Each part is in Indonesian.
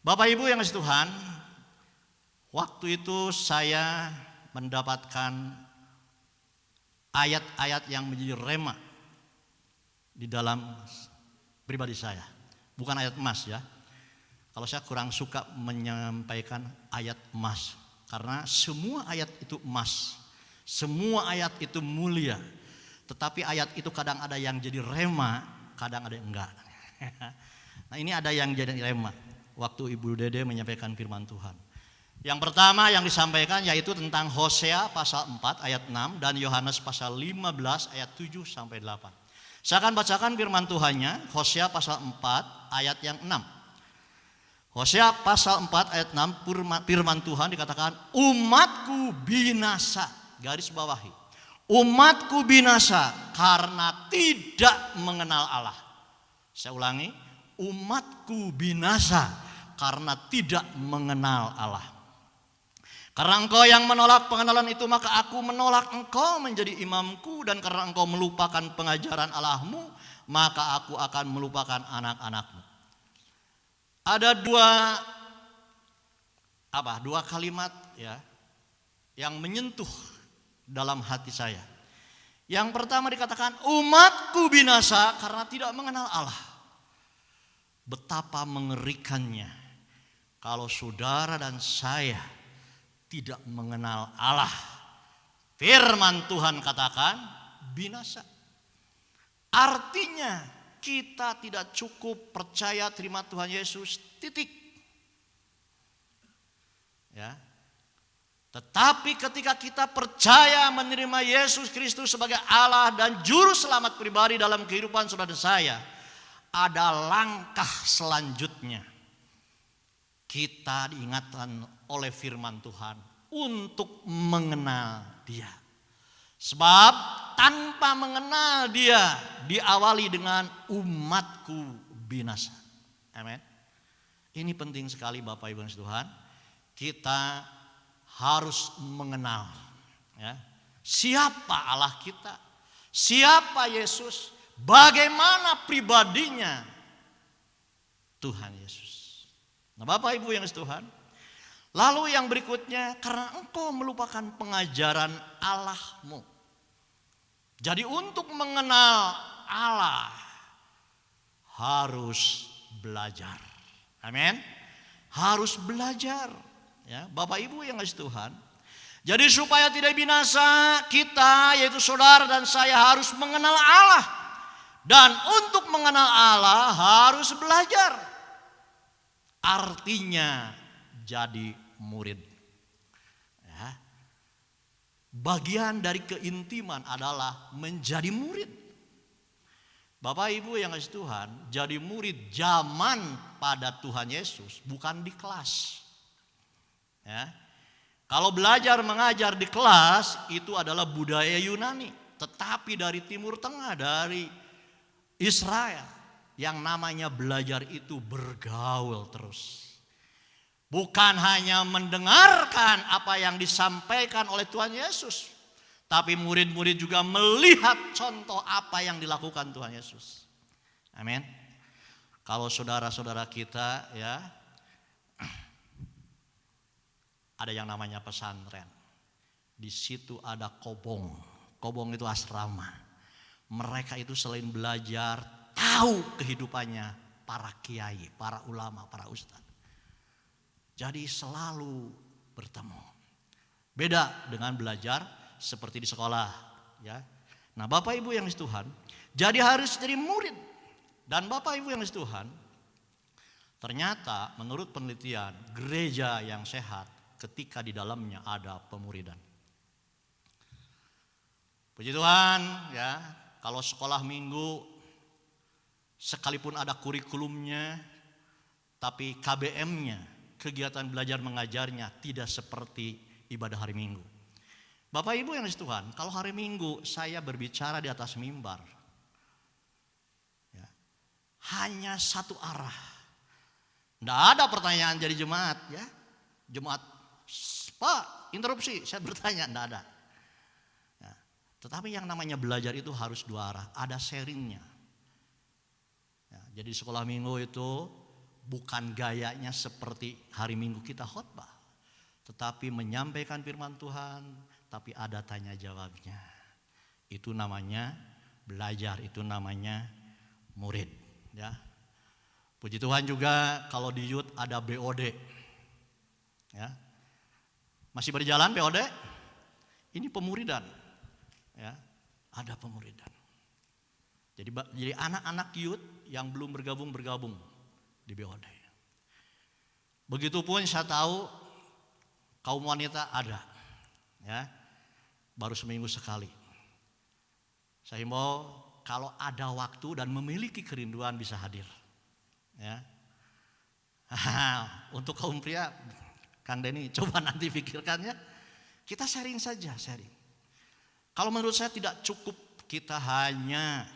Bapak Ibu yang kasih Tuhan, waktu itu saya mendapatkan ayat-ayat yang menjadi rema di dalam pribadi saya. Bukan ayat emas ya. Kalau saya kurang suka menyampaikan ayat emas, karena semua ayat itu emas, semua ayat itu mulia. Tetapi ayat itu kadang ada yang jadi rema, kadang ada yang enggak. Nah ini ada yang jadi rema waktu Ibu Dede menyampaikan firman Tuhan. Yang pertama yang disampaikan yaitu tentang Hosea pasal 4 ayat 6 dan Yohanes pasal 15 ayat 7 sampai 8. Saya akan bacakan firman Tuhannya, Hosea pasal 4 ayat yang 6. Hosea pasal 4 ayat 6 firman Tuhan dikatakan, umatku binasa, garis bawahi. Umatku binasa karena tidak mengenal Allah. Saya ulangi, umatku binasa karena tidak mengenal Allah. Karena engkau yang menolak pengenalan itu, maka aku menolak engkau menjadi imamku, dan karena engkau melupakan pengajaran Allahmu, maka aku akan melupakan anak-anakmu. Ada dua kalimat ya yang menyentuh dalam hati saya. Yang pertama dikatakan umatku binasa karena tidak mengenal Allah. Betapa mengerikannya kalau saudara dan saya tidak mengenal Allah. Firman Tuhan katakan binasa. Artinya kita tidak cukup percaya terima Tuhan Yesus, titik. Ya. Tetapi ketika kita percaya menerima Yesus Kristus sebagai Allah dan juru selamat pribadi dalam kehidupan saudara saya, ada langkah selanjutnya. Kita diingatkan oleh firman Tuhan untuk mengenal Dia. Sebab tanpa mengenal Dia diawali dengan umatku binasa. Amin. Ini penting sekali Bapak Ibu dan Tuhan. Kita harus mengenal ya, siapa Allah kita, siapa Yesus, bagaimana pribadinya Tuhan Yesus. Nah Bapak Ibu yang Tuhan, lalu yang berikutnya, karena engkau melupakan pengajaran Allahmu. Jadi untuk mengenal Allah harus belajar. Amin. Harus belajar. Ya, Bapak Ibu yang kasih Tuhan. Jadi supaya tidak binasa, kita yaitu saudara dan saya harus mengenal Allah. Dan untuk mengenal Allah harus belajar. Artinya jadi murid. Ya. Bagian dari keintiman adalah menjadi murid. Bapak Ibu yang kasih Tuhan, jadi murid zaman pada Tuhan Yesus bukan di kelas. Ya. Kalau belajar mengajar di kelas itu adalah budaya Yunani, tetapi dari Timur Tengah, dari Israel, yang namanya belajar itu bergaul terus. Bukan hanya mendengarkan apa yang disampaikan oleh Tuhan Yesus, tapi murid-murid juga melihat contoh apa yang dilakukan Tuhan Yesus. Amin. Kalau saudara-saudara kita ya, ada yang namanya pesantren. Di situ ada kobong. Kobong itu asrama. Mereka itu selain belajar, tahu kehidupannya para kiai, para ulama, para ustadz. Jadi selalu bertemu. Beda dengan belajar seperti di sekolah. Ya. Nah Bapak Ibu yang dikasihi Tuhan, jadi harus jadi murid. Dan Bapak Ibu yang dikasihi Tuhan, ternyata menurut penelitian, gereja yang sehat ketika di dalamnya ada pemuridan. Puji Tuhan ya, kalau sekolah minggu sekalipun ada kurikulumnya, tapi KBM-nya, kegiatan belajar mengajarnya tidak seperti ibadah hari Minggu. Bapak Ibu yang dikasihi Tuhan, kalau hari Minggu saya berbicara di atas mimbar, ya, hanya satu arah. Tidak ada pertanyaan jadi jemaat ya. Jemaat, Pak, interupsi, saya bertanya, enggak ada. Ya, tetapi yang namanya belajar itu harus dua arah, ada sharingnya. Ya, jadi sekolah minggu itu bukan gayanya seperti hari Minggu kita khotbah, tetapi menyampaikan firman Tuhan, tapi ada tanya jawabnya. Itu namanya belajar, itu namanya murid. Ya, puji Tuhan juga kalau di youth ada BOD. Ya, masih berjalan BOD? Ini pemuridan. Ya, ada pemuridan. Jadi anak-anak youth yang belum bergabung di BOD. Begitupun saya tahu kaum wanita ada, ya, baru seminggu sekali. Saya himbau kalau ada waktu dan memiliki kerinduan bisa hadir. Ya. Untuk kaum pria, Kang Denny coba nanti pikirkannya. Kita sharing saja, sharing. Kalau menurut saya tidak cukup kita hanya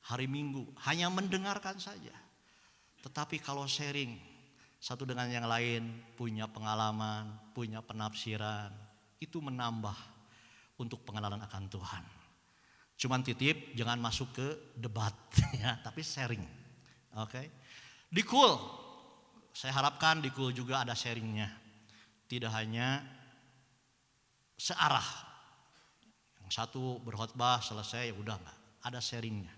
hari Minggu, hanya mendengarkan saja. Tetapi kalau sharing satu dengan yang lain, punya pengalaman, punya penafsiran, itu menambah untuk pengenalan akan Tuhan. Cuman titip, jangan masuk ke debat, ya, tapi sharing. Oke. Di Cool, saya harapkan di Cool juga ada sharingnya. Tidak hanya searah. Yang satu berkhotbah selesai, ya udah enggak, ada sharingnya.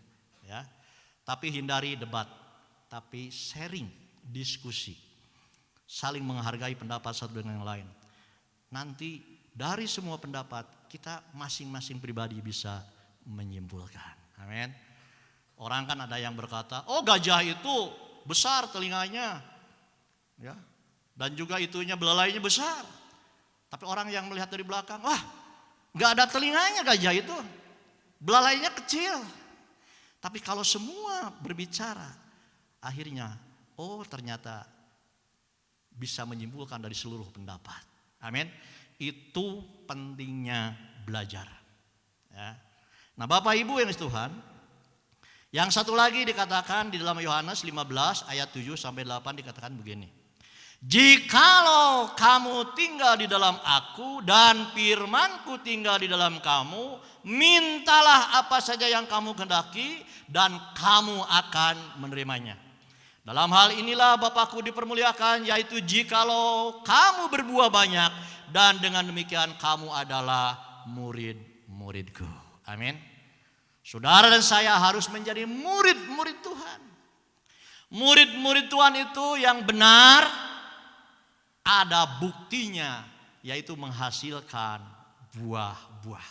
Ya, tapi hindari debat, tapi sharing, diskusi, saling menghargai pendapat satu dengan yang lain. Nanti dari semua pendapat kita masing-masing pribadi bisa menyimpulkan. Amin. Orang kan ada yang berkata, oh gajah itu besar telinganya, ya, dan juga itunya belalainya besar. Tapi orang yang melihat dari belakang, wah, nggak ada telinganya gajah itu, belalainya kecil. Tapi kalau semua berbicara, akhirnya, oh ternyata bisa menyimpulkan dari seluruh pendapat. Amin. Itu pentingnya belajar. Ya. Nah, Bapak Ibu yang Tuhan, yang satu lagi dikatakan di dalam Yohanes 15 ayat 7 sampai 8 dikatakan begini. Jikalau kamu tinggal di dalam aku dan firmanku tinggal di dalam kamu, mintalah apa saja yang kamu kehendaki dan kamu akan menerimanya. Dalam hal inilah Bapakku dipermuliakan, yaitu jikalau kamu berbuah banyak, dan dengan demikian kamu adalah murid-muridku. Amin. Saudara dan saya harus menjadi murid-murid Tuhan. Murid-murid Tuhan itu yang benar, ada buktinya, yaitu menghasilkan buah-buah.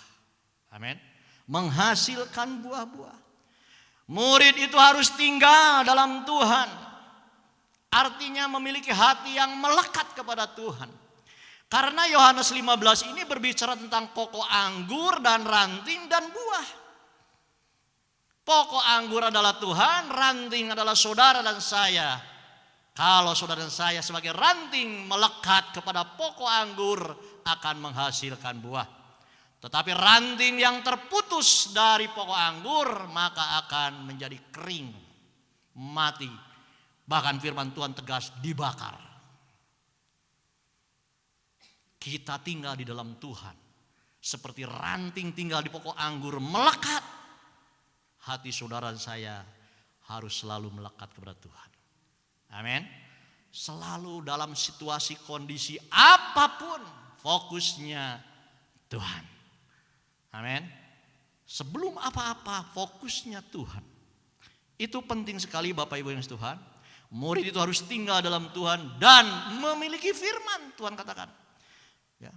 Amin. Menghasilkan buah-buah. Murid itu harus tinggal dalam Tuhan. Artinya memiliki hati yang melekat kepada Tuhan. Karena Yohanes 15 ini berbicara tentang pokok anggur dan ranting dan buah. Pokok anggur adalah Tuhan, ranting adalah saudara dan saya. Kalau saudara dan saya sebagai ranting melekat kepada pokok anggur akan menghasilkan buah. Tetapi ranting yang terputus dari pokok anggur maka akan menjadi kering, mati. Bahkan firman Tuhan tegas, dibakar. Kita tinggal di dalam Tuhan. Seperti ranting tinggal di pokok anggur melekat. Hati saudara dan saya harus selalu melekat kepada Tuhan. Amin. Selalu dalam situasi kondisi apapun fokusnya Tuhan. Amin. Sebelum apa-apa fokusnya Tuhan. Itu penting sekali Bapak Ibu yang Tuhan. Murid itu harus tinggal dalam Tuhan dan memiliki firman. Tuhan katakan. Ya.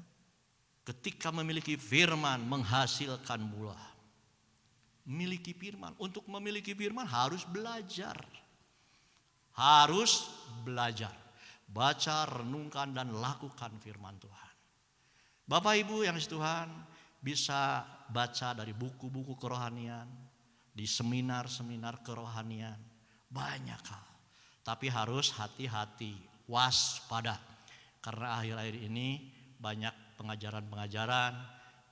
Ketika memiliki firman menghasilkan buah. Miliki firman. Untuk memiliki firman harus belajar. Harus belajar, baca, renungkan dan lakukan firman Tuhan. Bapak Ibu yang Tuhan bisa baca dari buku-buku kerohanian, di seminar-seminar kerohanian, banyak hal. Tapi harus hati-hati, waspada. Karena akhir-akhir ini banyak pengajaran-pengajaran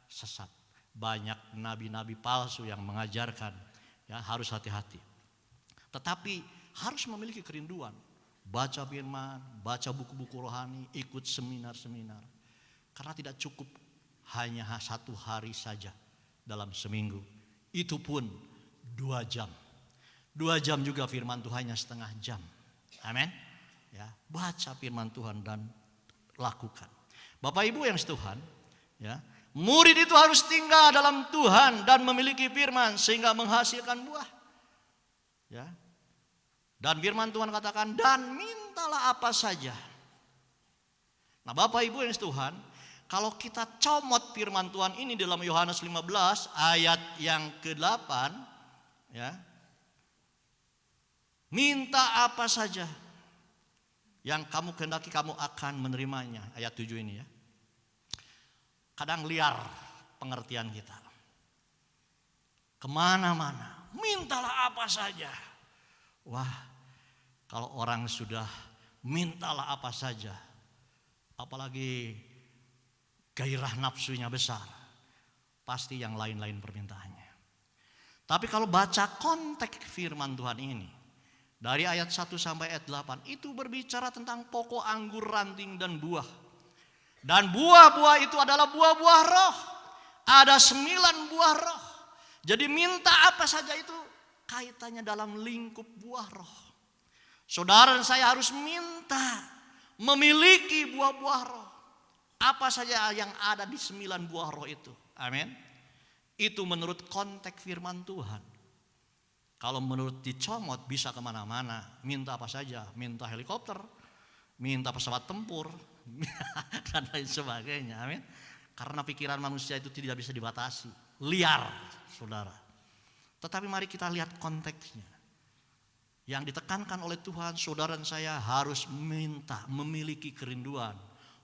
sesat. Banyak nabi-nabi palsu yang mengajarkan, ya, harus hati-hati. Tetapi harus memiliki kerinduan, baca firman, baca buku-buku rohani, ikut seminar-seminar. Karena tidak cukup hanya 1 hari saja dalam seminggu. Itu pun 2 jam. 2 jam juga firman Tuhan hanya setengah jam. Amin. Ya, baca firman Tuhan dan lakukan. Bapak Ibu yang setuhan, ya, murid itu harus tinggal dalam Tuhan dan memiliki firman sehingga menghasilkan buah. Ya. Dan firman Tuhan katakan, dan mintalah apa saja. Nah, Bapak Ibu yang setuhan, kalau kita comot firman Tuhan ini dalam Yohanes 15 ayat yang ke-8, ya, minta apa saja yang kamu kehendaki, kamu akan menerimanya. Ayat 7 ini ya. Kadang liar pengertian kita. Kemana-mana, mintalah apa saja. Wah, kalau orang sudah mintalah apa saja, apalagi gairah nafsunya besar, pasti yang lain-lain permintaannya. Tapi kalau baca konteks firman Tuhan ini, dari ayat 1 sampai ayat 8, itu berbicara tentang pokok anggur, ranting, dan buah. Dan buah-buah itu adalah buah-buah roh. Ada 9 buah roh. Jadi minta apa saja itu kaitannya dalam lingkup buah roh. Saudara dan saya harus minta memiliki buah-buah roh. Apa saja yang ada di 9 buah roh itu. Amin. Itu menurut konteks firman Tuhan. Kalau menurut dicomot bisa kemana-mana. Minta apa saja. Minta helikopter, minta pesawat tempur, dan lain sebagainya. Amin. Karena pikiran manusia itu tidak bisa dibatasi. Liar, saudara. Tetapi mari kita lihat konteksnya. Yang ditekankan oleh Tuhan, saudara dan saya harus minta, memiliki kerinduan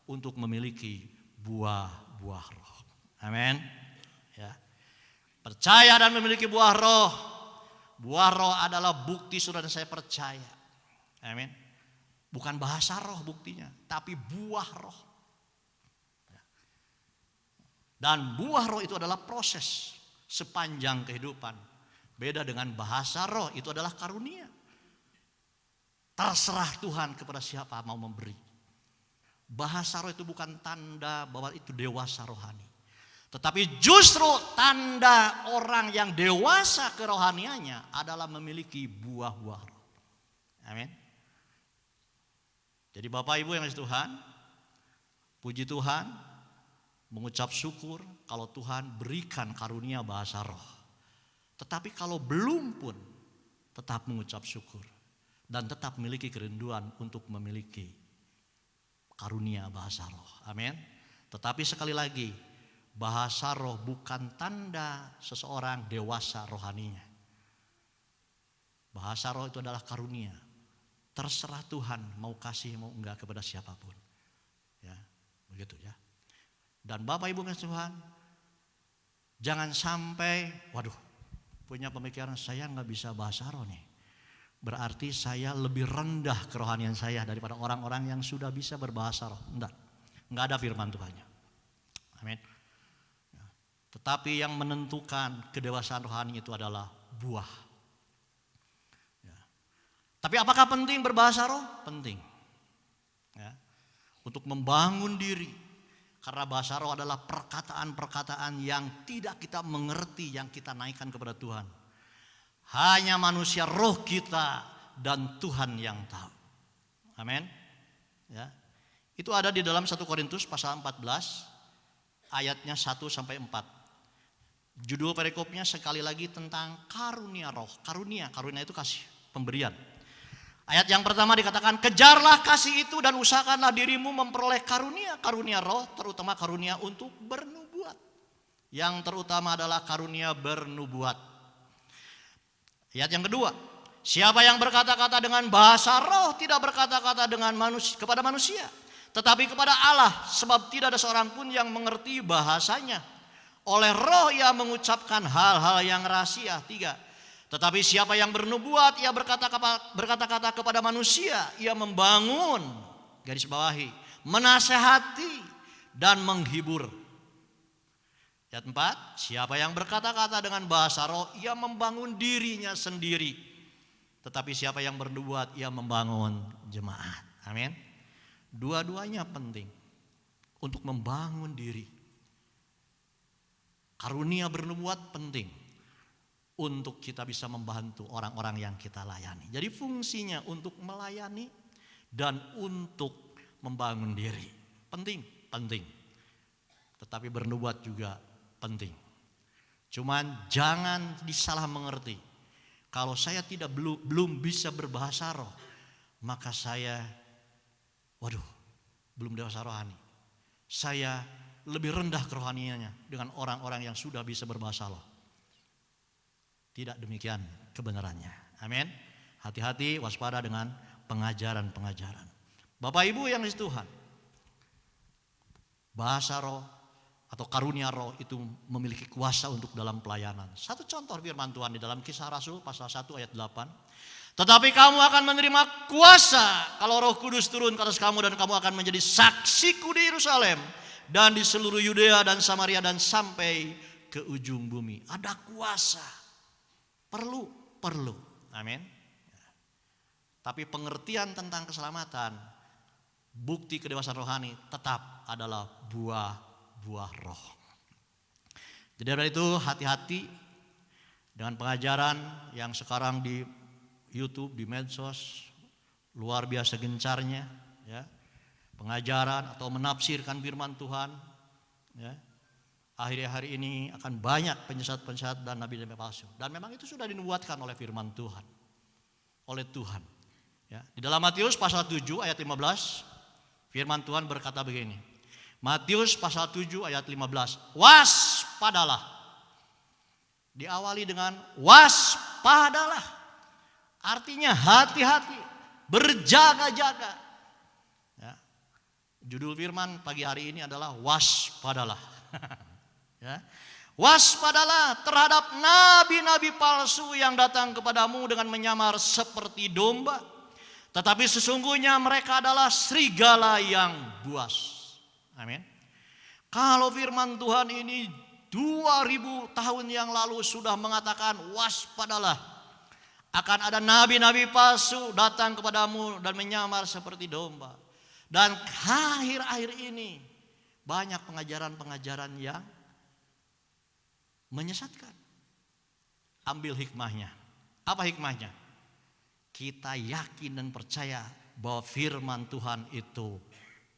untuk memiliki buah-buah roh. Amin. Ya. Percaya dan memiliki buah roh. Buah roh adalah bukti saudara dan saya percaya. Amin. Bukan bahasa roh buktinya, tapi buah roh. Dan buah roh itu adalah proses sepanjang kehidupan. Beda dengan bahasa roh, itu adalah karunia. Terserah Tuhan kepada siapa mau memberi. Bahasa roh itu bukan tanda bahwa itu dewasa rohani. Tetapi justru tanda orang yang dewasa kerohaniannya adalah memiliki buah-buah roh. Amin. Jadi Bapak Ibu yang dikasihi Tuhan, puji Tuhan, mengucap syukur kalau Tuhan berikan karunia bahasa roh. Tetapi kalau belum pun tetap mengucap syukur dan tetap memiliki kerinduan untuk memiliki karunia bahasa roh. Amin. Tetapi sekali lagi, bahasa roh bukan tanda seseorang dewasa rohaninya. Bahasa roh itu adalah karunia. Terserah Tuhan mau kasih mau enggak kepada siapapun. Ya, begitu ya. Dan Bapak Ibu yang Tuhan, jangan sampai, waduh, punya pemikiran saya enggak bisa bahasa roh nih. Berarti saya lebih rendah kerohanian saya daripada orang-orang yang sudah bisa berbahasa roh. Enggak ada firman Tuhannya. Amin. Tetapi yang menentukan kedewasaan rohani itu adalah buah. Ya. Tapi apakah penting berbahasa roh? Penting. Ya. Untuk membangun diri. Karena bahasa roh adalah perkataan-perkataan yang tidak kita mengerti, yang kita naikkan kepada Tuhan. Hanya manusia roh kita dan Tuhan yang tahu. Amin. Ya. Itu ada di dalam 1 Korintus pasal 14 ayatnya 1 sampai 4. Judul perikopnya sekali lagi tentang karunia roh. Karunia itu kasih, pemberian. Ayat yang pertama dikatakan, kejarlah kasih itu dan usahakanlah dirimu memperoleh karunia roh, terutama karunia untuk bernubuat. Yang terutama adalah karunia bernubuat. Ayat yang kedua, siapa yang berkata-kata dengan bahasa roh tidak berkata-kata dengan kepada manusia, tetapi kepada Allah, sebab tidak ada seorang pun yang mengerti bahasanya. Oleh roh ia mengucapkan hal-hal yang rahasia. 3. Tetapi siapa yang bernubuat, ia berkata-kata kepada manusia, ia membangun, garis bawahi, menasehati dan menghibur. Ayat 4, siapa yang berkata-kata dengan bahasa roh, ia membangun dirinya sendiri. Tetapi siapa yang bernubuat, ia membangun jemaat. Amin. Dua-duanya penting untuk membangun diri. Karunia bernubuat penting. untuk kita bisa membantu orang-orang yang kita layani. Jadi fungsinya untuk melayani dan untuk membangun diri. Penting. Tetapi bernubuat juga penting. Cuman jangan disalah mengerti. Kalau saya belum bisa berbahasa roh, maka saya belum dewasa rohani. Saya lebih rendah kerohaniannya dengan orang-orang yang sudah bisa berbahasa roh. Tidak demikian kebenarannya. Amin. Hati-hati, waspada dengan pengajaran-pengajaran. Bapak Ibu yang dikasihi Tuhan, bahasa roh atau karunia roh itu memiliki kuasa untuk dalam pelayanan. Satu contoh firman Tuhan di dalam Kisah Rasul pasal 1 ayat 8. Tetapi kamu akan menerima kuasa kalau Roh Kudus turun ke atas kamu, dan kamu akan menjadi saksiku di Yerusalem dan di seluruh Yudea dan Samaria dan sampai ke ujung bumi. Ada kuasa. Perlu. Amin. Tapi pengertian tentang keselamatan, bukti kedewasaan rohani tetap adalah buah roh. Jadi dari itu hati-hati dengan pengajaran yang sekarang di YouTube, di medsos, luar biasa gencarnya, ya. Pengajaran atau menafsirkan firman Tuhan, ya. Akhir-akhir ini akan banyak penyesat-penyesat dan nabi-nabi palsu. Dan memang itu sudah dinubuatkan oleh firman Tuhan. Oleh Tuhan. Ya. Di dalam Matius pasal 7 ayat 15, firman Tuhan berkata begini. Matius pasal 7 ayat 15. Waspadalah. Diawali dengan waspadalah. Artinya hati-hati. Berjaga-jaga. Ya. Judul firman pagi hari ini adalah waspadalah. Ya. Waspadalah terhadap nabi-nabi palsu yang datang kepadamu dengan menyamar seperti domba, tetapi sesungguhnya mereka adalah serigala yang buas. Amin. Kalau firman Tuhan ini 2000 tahun yang lalu sudah mengatakan waspadalah, akan ada nabi-nabi palsu datang kepadamu dan menyamar seperti domba. Dan akhir-akhir ini banyak pengajaran-pengajaran yang menyesatkan. Ambil hikmahnya. Apa hikmahnya? Kita yakin dan percaya bahwa firman Tuhan itu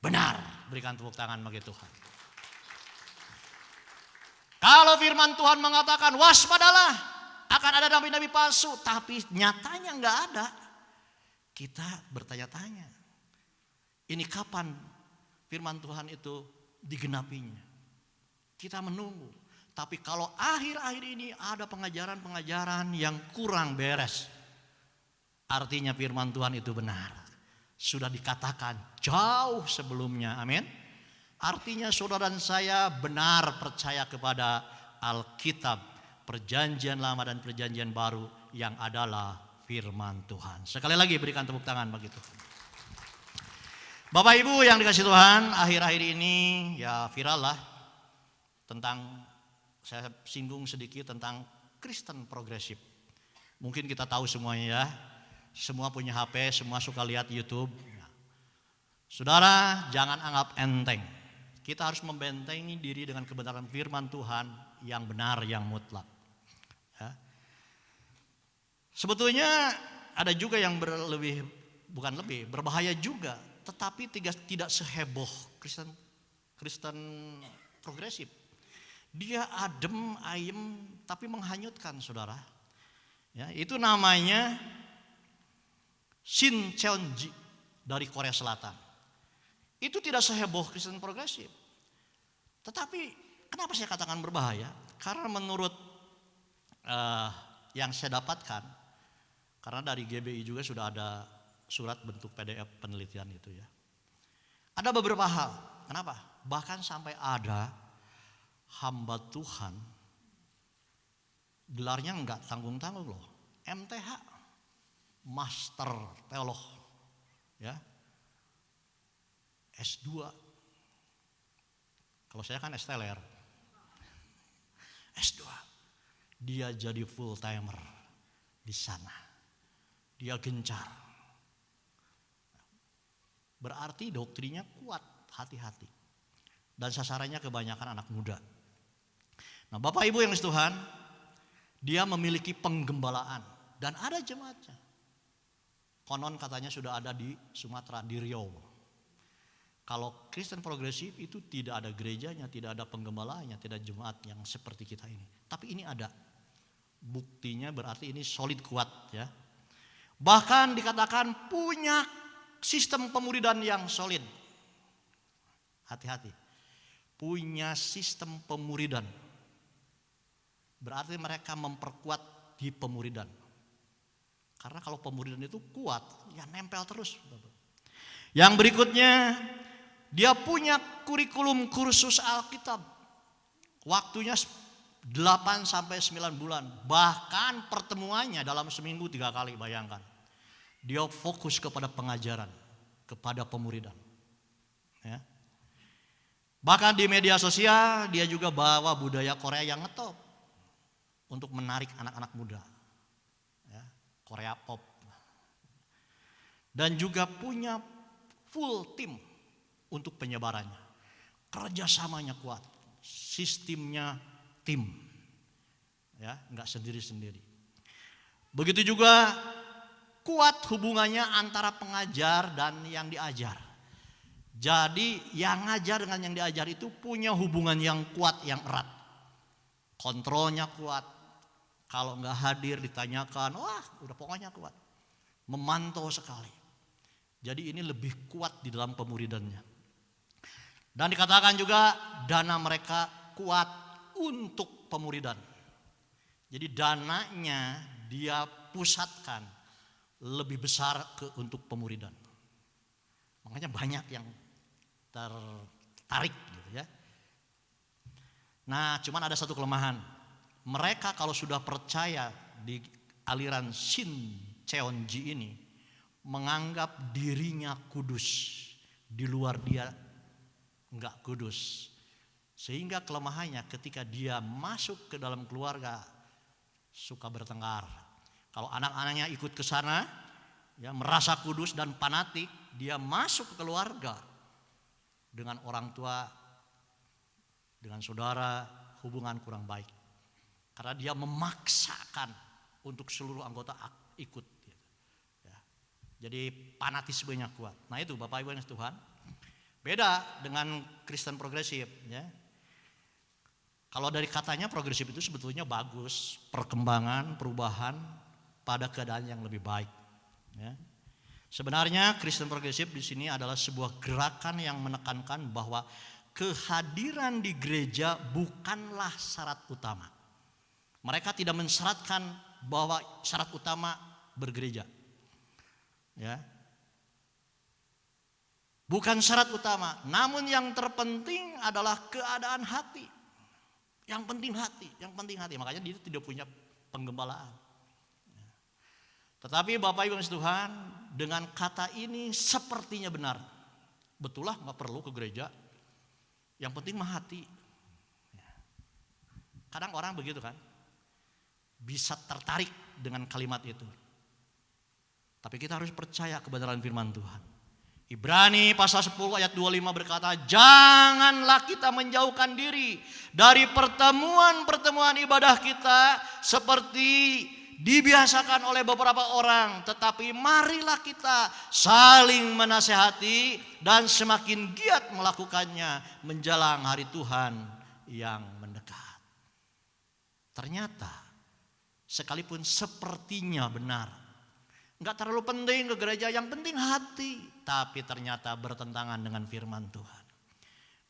benar. Berikan tepuk tangan bagi Tuhan. Kalau firman Tuhan mengatakan waspadalah, akan ada nabi-nabi palsu, tapi nyatanya enggak ada, kita bertanya-tanya, ini kapan firman Tuhan itu digenapinya? Kita menunggu. Tapi kalau akhir-akhir ini ada pengajaran-pengajaran yang kurang beres, artinya firman Tuhan itu benar. Sudah dikatakan jauh sebelumnya, amin. Artinya saudara dan saya benar percaya kepada Alkitab, perjanjian lama dan perjanjian baru yang adalah firman Tuhan. Sekali lagi berikan tepuk tangan bagi Tuhan. Bapak Ibu yang dikasihi Tuhan, akhir-akhir ini ya viral lah tentang, saya singgung sedikit tentang Kristen progresif. Mungkin kita tahu semuanya ya. Semua punya HP, semua suka lihat YouTube. Saudara, jangan anggap enteng. Kita harus membentengi diri dengan kebenaran firman Tuhan yang benar, yang mutlak. Ya. Sebetulnya ada juga yang berbahaya juga, tetapi tidak seheboh Kristen progresif. Dia adem, ayem, tapi menghanyutkan saudara. Ya, itu namanya Shin Cheonji dari Korea Selatan. Itu tidak seheboh Kristen progresif. Tetapi kenapa saya katakan berbahaya? Karena menurut yang saya dapatkan, karena dari GBI juga sudah ada surat bentuk PDF penelitian itu ya. Ada beberapa hal. Kenapa? Bahkan sampai ada hamba Tuhan, gelarnya enggak tanggung-tanggung loh, MTH, Master Teolog, ya, S2. Kalau saya kan S-teler, S2. Dia jadi full timer di sana. Dia gencar. Berarti doktrinnya kuat, hati-hati. Dan sasarannya kebanyakan anak muda. Nah, Bapak Ibu yang dikasihi Tuhan, Dia memiliki penggembalaan dan ada jemaatnya. Konon katanya sudah ada di Sumatera, di Riau. Kalau Kristen progresif itu tidak ada gerejanya, tidak ada penggembalaannya, tidak jemaat yang seperti kita ini. Tapi ini ada. Buktinya berarti ini solid, kuat ya. Bahkan dikatakan punya sistem pemuridan yang solid. Hati-hati. Punya sistem pemuridan. Berarti mereka memperkuat di pemuridan. Karena kalau pemuridan itu kuat, ya nempel terus. Yang berikutnya, dia punya kurikulum kursus Alkitab. Waktunya 8 sampai 9 bulan. Bahkan pertemuannya dalam seminggu 3 kali, bayangkan. Dia fokus kepada pengajaran, kepada pemuridan. Ya. Bahkan di media sosial dia juga bawa budaya Korea yang ngetop untuk menarik anak-anak muda. Ya, Korea pop. Dan juga punya full tim untuk penyebarannya. Kerjasamanya kuat, sistemnya tim. Ya, enggak sendiri-sendiri. Begitu juga kuat hubungannya antara pengajar dan yang diajar. Jadi yang ngajar dengan yang diajar itu punya hubungan yang kuat, yang erat. Kontrolnya kuat. Kalau enggak hadir ditanyakan, wah udah pokoknya kuat. Memantau sekali. Jadi ini lebih kuat di dalam pemuridannya. Dan dikatakan juga dana mereka kuat untuk pemuridan. Jadi dananya dia pusatkan lebih besar untuk pemuridan. Makanya banyak yang tertarik gitu ya. Nah, cuman ada satu kelemahan. Mereka kalau sudah percaya di aliran Shin Cheonji ini, menganggap dirinya kudus, di luar dia enggak kudus. Sehingga kelemahannya ketika dia masuk ke dalam keluarga suka bertengkar. Kalau anak-anaknya ikut ke sana, ya merasa kudus dan fanatik, dia masuk ke keluarga dengan orang tua, dengan saudara, hubungan kurang baik. Karena dia memaksakan untuk seluruh anggota ikut. Ya. Jadi fanatismenya kuat. Nah itu Bapak Ibu yang Tuhan. Beda dengan Kristen progresif. Ya. Kalau dari katanya progresif itu sebetulnya bagus, perkembangan, perubahan pada keadaan yang lebih baik. Ya. Sebenarnya Kristen progresif di sini adalah sebuah gerakan yang menekankan bahwa kehadiran di gereja bukanlah syarat utama. Mereka tidak mensyaratkan bahwa syarat utama bergereja. Ya. Bukan syarat utama, namun yang terpenting adalah keadaan hati. Yang penting hati, yang penting hati. Makanya dia tidak punya penggembalaan. Tetapi Bapak Ibu Tuhan, dengan kata ini sepertinya benar. Betul lah, nggak perlu ke gereja. Yang penting mah hati. Kadang orang begitu kan, bisa tertarik dengan kalimat itu. Tapi kita harus percaya kebenaran firman Tuhan. Ibrani pasal 10 ayat 25 berkata, janganlah kita menjauhkan diri dari pertemuan-pertemuan ibadah kita seperti dibiasakan oleh beberapa orang, tetapi marilah kita saling menasehati dan semakin giat melakukannya menjelang hari Tuhan yang mendekat. Ternyata sekalipun sepertinya benar, enggak terlalu penting ke gereja, yang penting hati. Tapi ternyata bertentangan dengan firman Tuhan.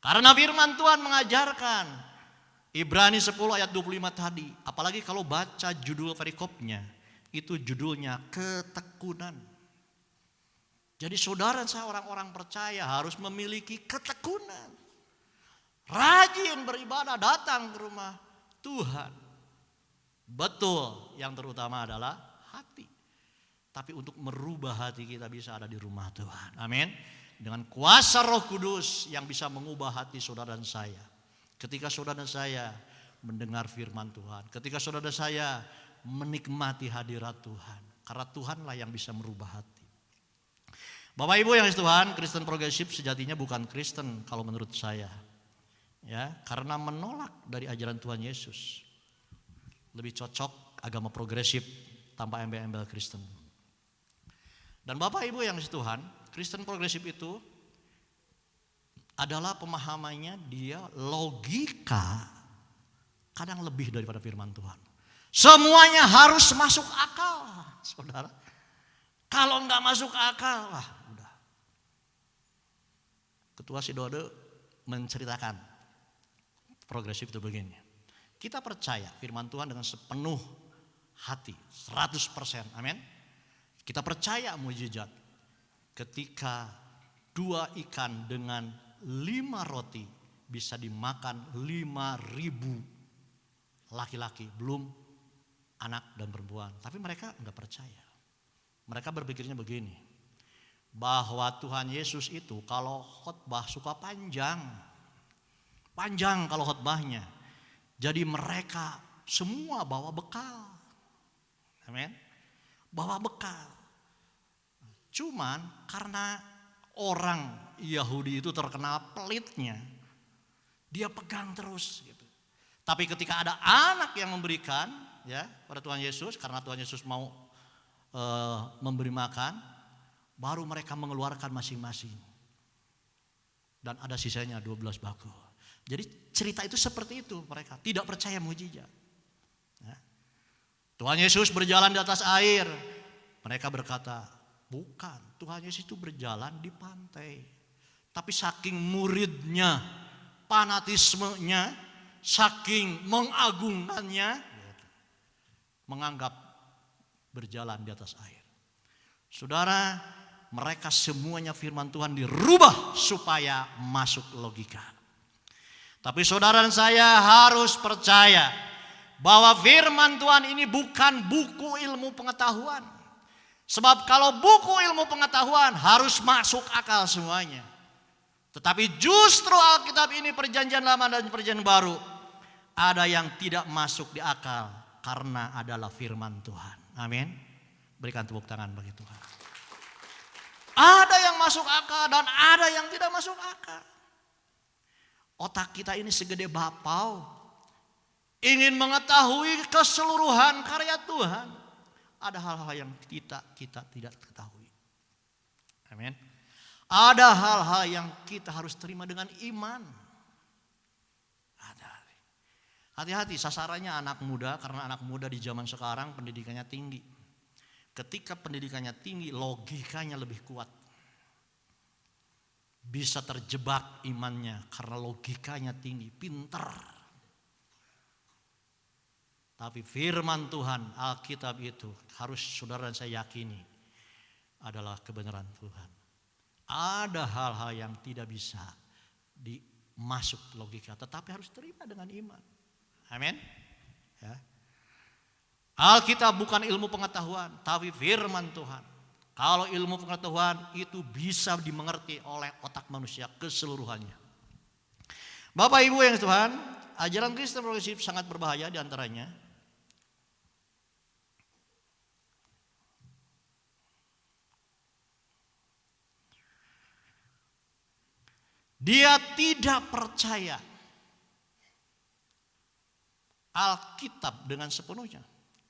Karena firman Tuhan mengajarkan, Ibrani 10 ayat 25 tadi, apalagi kalau baca judul perikopnya, itu judulnya ketekunan. Jadi saudara saya orang-orang percaya harus memiliki ketekunan. Rajin beribadah, datang ke rumah Tuhan. Betul, yang terutama adalah hati. Tapi untuk merubah hati kita bisa ada di rumah Tuhan. Amin. Dengan kuasa Roh Kudus yang bisa mengubah hati saudara dan saya. Ketika saudara dan saya mendengar firman Tuhan. Ketika saudara dan saya menikmati hadirat Tuhan. Karena Tuhanlah yang bisa merubah hati. Bapak Ibu yang Tuhan, Kristen progresif sejatinya bukan Kristen kalau menurut saya. Ya, karena menolak dari ajaran Tuhan Yesus. Lebih cocok agama progresif tanpa embel-embel Kristen. Dan Bapak Ibu yang dikasihi Tuhan, Kristen progresif itu adalah pemahamannya dia logika kadang lebih daripada firman Tuhan. Semuanya harus masuk akal, saudara. Kalau nggak masuk akal, udah. Ketua Sinode menceritakan progresif itu begini. Kita percaya firman Tuhan dengan sepenuh hati, 100%, amin. Kita percaya mujizat ketika 2 ikan dengan 5 roti bisa dimakan 5.000 laki-laki, belum anak dan perempuan. Tapi mereka enggak percaya. Mereka berpikirnya begini, bahwa Tuhan Yesus itu kalau khotbah suka panjang kalau khotbahnya. Jadi mereka semua bawa bekal. Amin. Bawa bekal. Cuman karena orang Yahudi itu terkenal pelitnya, dia pegang terus gitu. Tapi ketika ada anak yang memberikan ya pada Tuhan Yesus, karena Tuhan Yesus mau memberi makan, baru mereka mengeluarkan masing-masing. Dan ada sisanya 12 bakul. Jadi cerita itu seperti itu, mereka tidak percaya mujizat. Ya. Tuhan Yesus berjalan di atas air. Mereka berkata, bukan, Tuhan Yesus itu berjalan di pantai. Tapi saking muridnya, fanatismenya, saking mengagungkannya, menganggap berjalan di atas air. Saudara, mereka semuanya firman Tuhan dirubah supaya masuk logika. Tapi saudara dan saya harus percaya bahwa firman Tuhan ini bukan buku ilmu pengetahuan. Sebab kalau buku ilmu pengetahuan harus masuk akal semuanya. Tetapi justru Alkitab ini perjanjian lama dan perjanjian baru ada yang tidak masuk di akal karena adalah firman Tuhan. Amin. Berikan tepuk tangan bagi Tuhan. Ada yang masuk akal dan ada yang tidak masuk akal. Otak kita ini segede bapau, ingin mengetahui keseluruhan karya Tuhan. Ada hal-hal yang kita tidak ketahui. Amin. Ada hal-hal yang kita harus terima dengan iman. Ada. Hati-hati, sasarannya anak muda, karena anak muda di zaman sekarang pendidikannya tinggi. Ketika pendidikannya tinggi, logikanya lebih kuat. Bisa terjebak imannya karena logikanya tinggi, pintar. Tapi firman Tuhan, Alkitab itu harus saudara dan saya yakini adalah kebenaran Tuhan. Ada hal-hal yang tidak bisa dimasuk logika, tetapi harus terima dengan iman. Amin. Ya. Alkitab bukan ilmu pengetahuan, tapi firman Tuhan. Kalau ilmu pengetahuan itu bisa dimengerti oleh otak manusia keseluruhannya. Bapak Ibu yang Tuhan, ajaran Kristen progresif sangat berbahaya diantaranya. Dia tidak percaya Alkitab dengan sepenuhnya.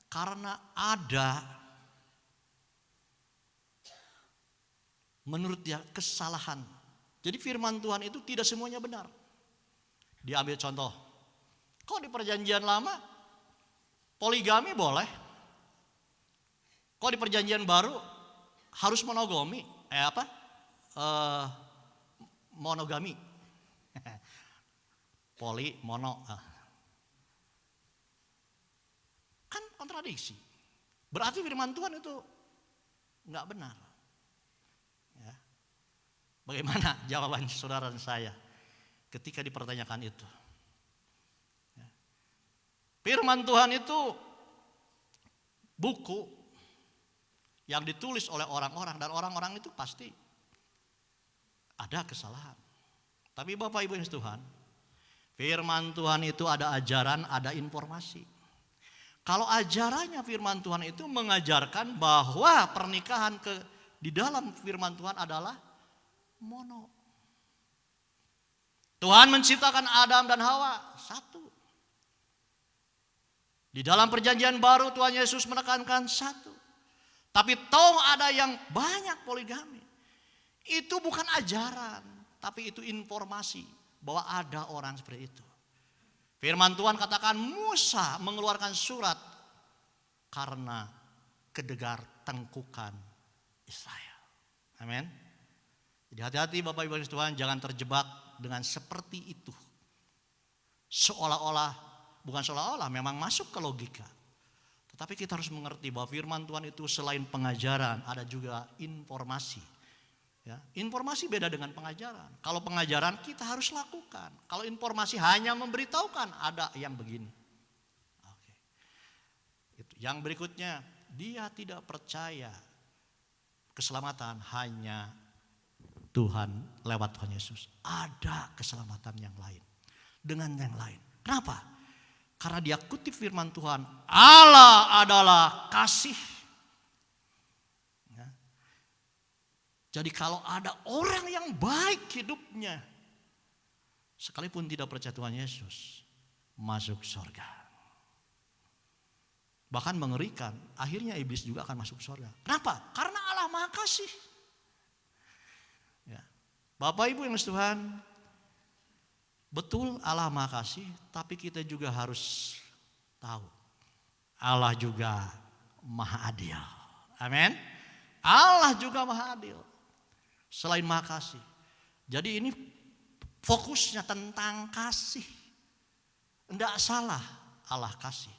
Karena ada menurut dia kesalahan. Jadi firman Tuhan itu tidak semuanya benar. Diambil contoh. Kok di perjanjian lama poligami boleh? Kok di perjanjian baru harus monogami? Monogami. Poli, mono. Kan kontradiksi. Berarti firman Tuhan itu enggak benar. Ya. Bagaimana jawaban saudara dan saya ketika dipertanyakan itu? Ya. Firman Tuhan itu buku yang ditulis oleh orang-orang dan orang-orang itu pasti ada kesalahan. Tapi Bapak Ibu yang Tuhan, firman Tuhan itu ada ajaran, ada informasi. Kalau ajarannya firman Tuhan itu mengajarkan bahwa pernikahan di dalam firman Tuhan adalah mono. Tuhan menciptakan Adam dan Hawa satu. Di dalam perjanjian baru Tuhan Yesus menekankan satu. Tapi toh ada yang banyak poligami. Itu bukan ajaran, tapi itu informasi bahwa ada orang seperti itu. Firman Tuhan katakan Musa mengeluarkan surat karena kedegar tengkukan Israel. Amin. Jadi hati-hati Bapak Ibu Tuhan, jangan terjebak dengan seperti itu. Bukan seolah-olah memang masuk ke logika. Tetapi kita harus mengerti bahwa firman Tuhan itu selain pengajaran ada juga informasi. Ya, informasi beda dengan pengajaran. Kalau pengajaran kita harus lakukan. Kalau informasi hanya memberitahukan, ada yang begini. Oke. Yang berikutnya, dia tidak percaya keselamatan hanya Tuhan lewat Tuhan Yesus. Ada keselamatan yang lain. Dengan yang lain. Kenapa? Karena dia kutip firman Tuhan, Allah adalah kasih. Ya. Jadi kalau ada orang yang baik hidupnya, sekalipun tidak percaya Tuhan Yesus, masuk surga. Bahkan mengerikan, akhirnya iblis juga akan masuk surga. Kenapa? Karena Allah Maha Kasih. Ya. Bapak Ibu yang Tuhan, betul Allah Maha Kasih, tapi kita juga harus tahu Allah juga Maha Adil. Amin. Allah juga Maha Adil. Selain Maha Kasih. Jadi ini fokusnya tentang kasih. Tidak salah Allah kasih,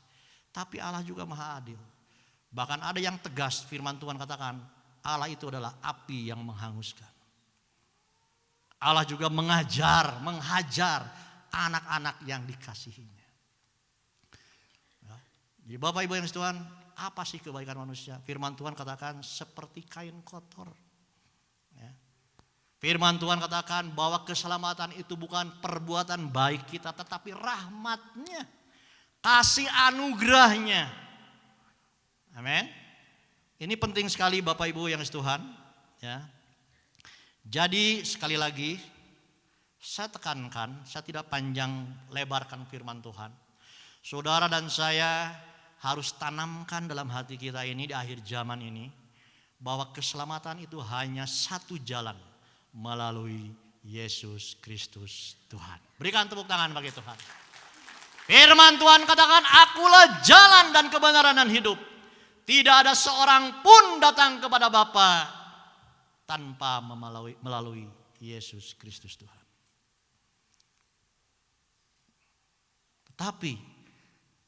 tapi Allah juga Maha Adil. Bahkan ada yang tegas, firman Tuhan katakan Allah itu adalah api yang menghanguskan. Allah juga menghajar anak-anak yang dikasihinya. Ya. Jadi Bapak Ibu yang Tuhan, apa sih kebaikan manusia? Firman Tuhan katakan seperti kain kotor. Ya. Firman Tuhan katakan bahwa keselamatan itu bukan perbuatan baik kita, tetapi rahmatnya, kasih anugerahnya. Amin. Ini penting sekali Bapak Ibu yang Tuhan. Ya. Jadi sekali lagi saya tekankan, saya tidak panjang lebarkan firman Tuhan. Saudara dan saya harus tanamkan dalam hati kita ini di akhir zaman ini, bahwa keselamatan itu hanya satu jalan, melalui Yesus Kristus Tuhan. Berikan tepuk tangan bagi Tuhan. Firman Tuhan katakan, akulah jalan dan kebenaran dan hidup. Tidak ada seorang pun datang kepada Bapa tanpa melalui Yesus Kristus Tuhan. Tetapi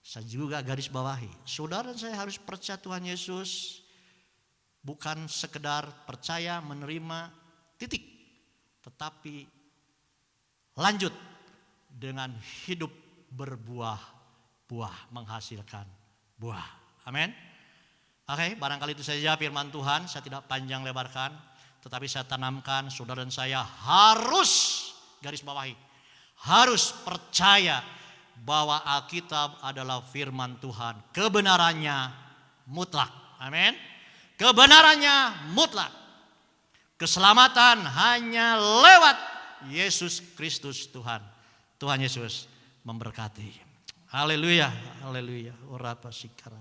saya juga garis bawahi, saudara dan saya harus percaya Tuhan Yesus, bukan sekedar percaya menerima titik, tetapi lanjut dengan hidup berbuah-buah, menghasilkan buah. Amin. Oke, barangkali itu saja firman Tuhan, saya tidak panjang lebarkan. Tetapi saya tanamkan, saudara dan saya harus garis bawahi, harus percaya bahwa Alkitab adalah firman Tuhan. Kebenarannya mutlak. Amin. Kebenarannya mutlak. Keselamatan hanya lewat Yesus Kristus Tuhan. Tuhan Yesus memberkati. Haleluya, haleluya. Ora pasikara.